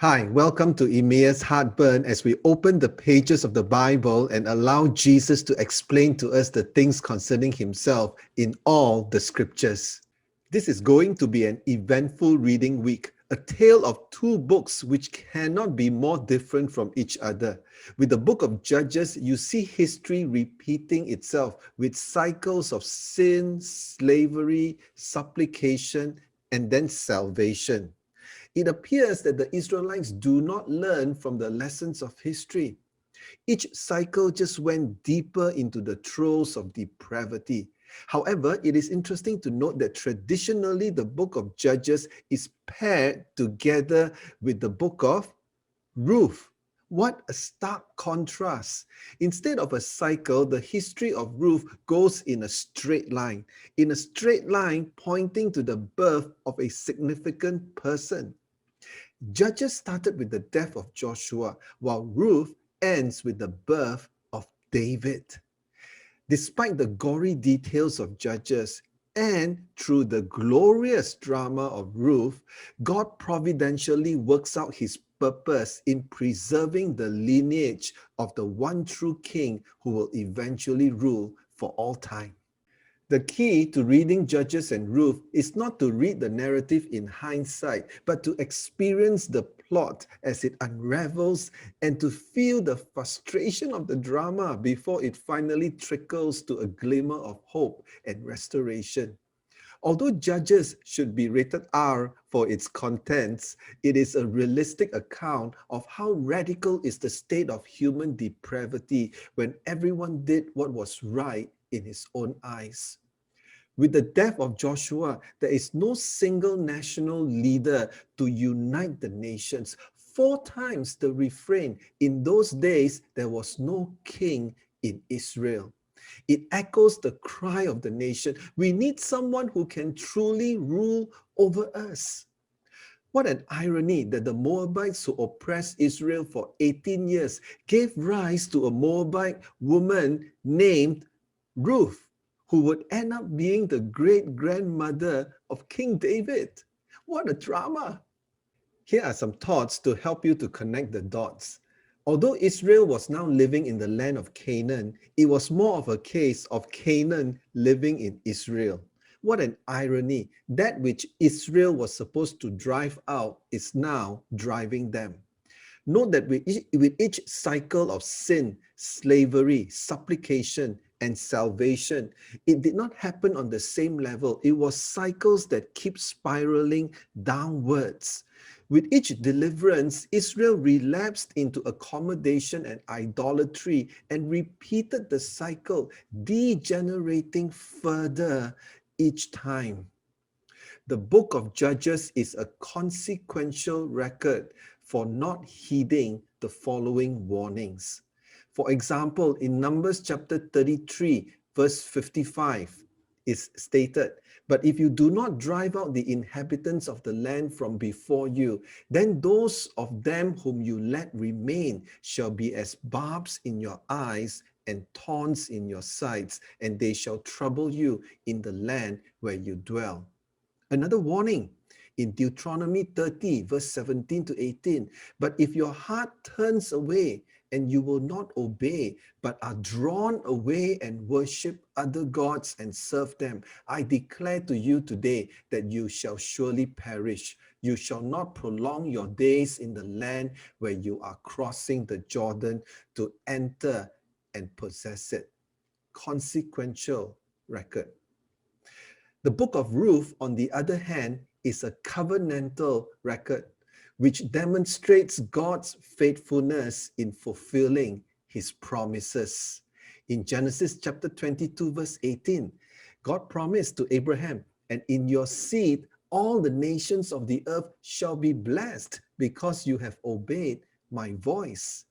Hi, welcome to Emmaus Heartburn as we open the pages of the Bible and allow Jesus to explain to us the things concerning himself in all the scriptures. This is going to be an eventful reading week, a tale of two books which cannot be more different from each other. With the book of Judges, you see history repeating itself with cycles of sin, slavery, supplication, and then salvation. It appears that the Israelites do not learn from the lessons of history. Each cycle just went deeper into the throes of depravity. However, it is interesting to note that traditionally the book of Judges is paired together with the book of Ruth. What a stark contrast. Instead of a cycle, the history of Ruth goes in a straight line pointing to the birth of a significant person. Judges started with the death of Joshua, while Ruth ends with the birth of David. Despite the gory details of Judges and through the glorious drama of Ruth, God providentially works out his purpose in preserving the lineage of the one true king who will eventually rule for all time. The key to reading Judges and Ruth is not to read the narrative in hindsight, but to experience the plot as it unravels and to feel the frustration of the drama before it finally trickles to a glimmer of hope and restoration. Although Judges should be rated R for its contents, it is a realistic account of how radical is the state of human depravity when everyone did what was right in his own eyes. With the death of Joshua, there is no single national leader to unite the nations. 4 times the refrain, in those days there was no king in Israel. It echoes the cry of the nation. We need someone who can truly rule over us. What an irony that the Moabites who oppressed Israel for 18 years gave rise to a Moabite woman named Ruth, who would end up being the great-grandmother of King David. What a drama! Here are some thoughts to help you to connect the dots. Although Israel was now living in the land of Canaan, it was more of a case of Canaan living in Israel. What an irony. That which Israel was supposed to drive out is now driving them. Note that with each cycle of sin, slavery, supplication, and salvation, it did not happen on the same level. It was cycles that keep spiraling downwards. With each deliverance, Israel relapsed into accommodation and idolatry and repeated the cycle, degenerating further each time. The book of Judges is a consequential record for not heeding the following warnings. For example, in Numbers chapter 33, verse 55, is stated, "But if you do not drive out the inhabitants of the land from before you, then those of them whom you let remain shall be as barbs in your eyes and thorns in your sides, and they shall trouble you in the land where you dwell." Another warning in Deuteronomy 30, verse 17 to 18. "But if your heart turns away and you will not obey, but are drawn away and worship other gods and serve them, I declare to you today that you shall surely perish. You shall not prolong your days in the land where you are crossing the Jordan to enter and possess it." Consequential record. The book of Ruth, on the other hand, is a covenantal record which demonstrates God's faithfulness in fulfilling his promises. In Genesis chapter 22, verse 18, God promised to Abraham, "And in your seed, all the nations of the earth shall be blessed because you have obeyed my voice."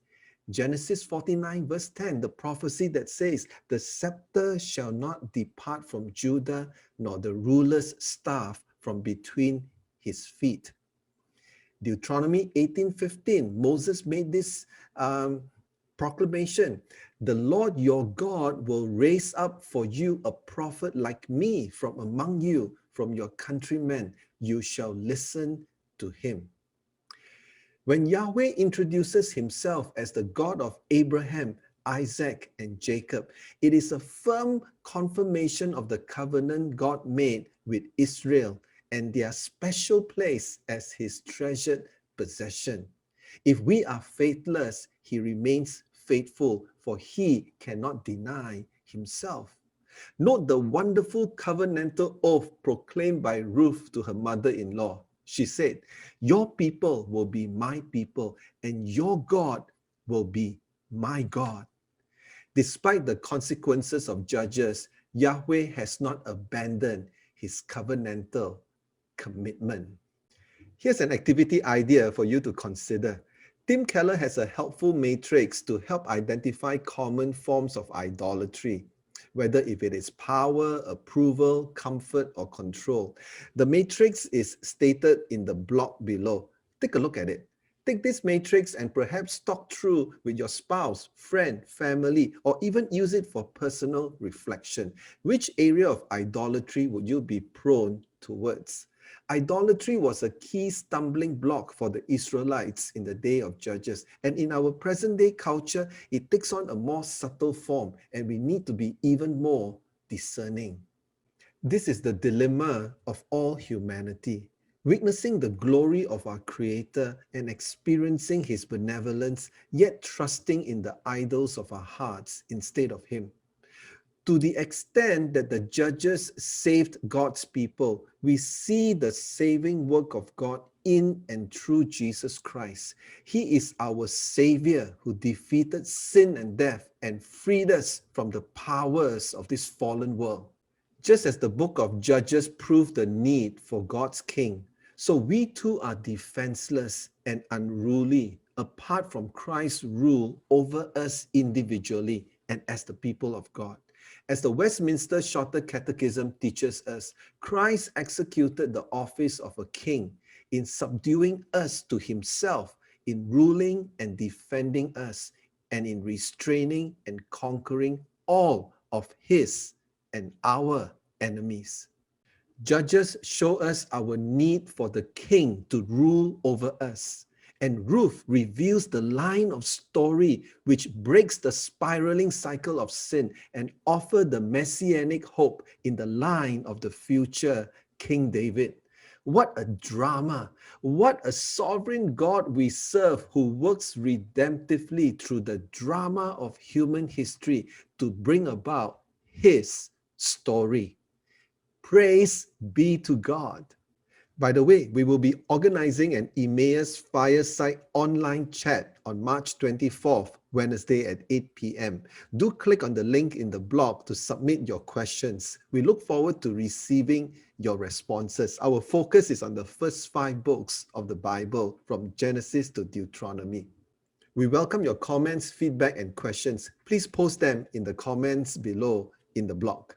Genesis 49 verse 10, the prophecy that says, "The scepter shall not depart from Judah, nor the ruler's staff from between his feet." Deuteronomy 18:15, Moses made this proclamation, "The Lord your God will raise up for you a prophet like me from among you, from your countrymen. You shall listen to him." When Yahweh introduces himself as the God of Abraham, Isaac, and Jacob, it is a firm confirmation of the covenant God made with Israel and their special place as his treasured possession. If we are faithless, he remains faithful, for he cannot deny himself. Note the wonderful covenantal oath proclaimed by Ruth to her mother-in-law. She said, "Your people will be my people, and your God will be my God." Despite the consequences of Judges, Yahweh has not abandoned his covenantal commitment. Here's an activity idea for you to consider. Tim Keller has a helpful matrix to help identify common forms of idolatry, whether if it is power, approval, comfort, or control. The matrix is stated in the block below. Take a look at it. Take this matrix and perhaps talk through with your spouse, friend, family, or even use it for personal reflection. Which area of idolatry would you be prone towards? Idolatry was a key stumbling block for the Israelites in the day of Judges. And in our present day culture, it takes on a more subtle form, and we need to be even more discerning. This is the dilemma of all humanity. Witnessing the glory of our Creator and experiencing his benevolence, yet trusting in the idols of our hearts instead of him. To the extent that the judges saved God's people, we see the saving work of God in and through Jesus Christ. He is our Savior who defeated sin and death and freed us from the powers of this fallen world. Just as the book of Judges proved the need for God's king, so we too are defenseless and unruly apart from Christ's rule over us individually and as the people of God. As the Westminster Shorter Catechism teaches us, Christ executed the office of a king in subduing us to himself, in ruling and defending us, and in restraining and conquering all of his and our enemies. Judges show us our need for the king to rule over us. And Ruth reveals the line of story which breaks the spiraling cycle of sin and offers the messianic hope in the line of the future King David. What a drama! What a sovereign God we serve, who works redemptively through the drama of human history to bring about his story. Praise be to God. By the way, we will be organizing an Emmaus Fireside online chat on March 24th, Wednesday at 8 p.m. Do click on the link in the blog to submit your questions. We look forward to receiving your responses. Our focus is on the first 5 books of the Bible, from Genesis to Deuteronomy. We welcome your comments, feedback, and questions. Please post them in the comments below in the blog.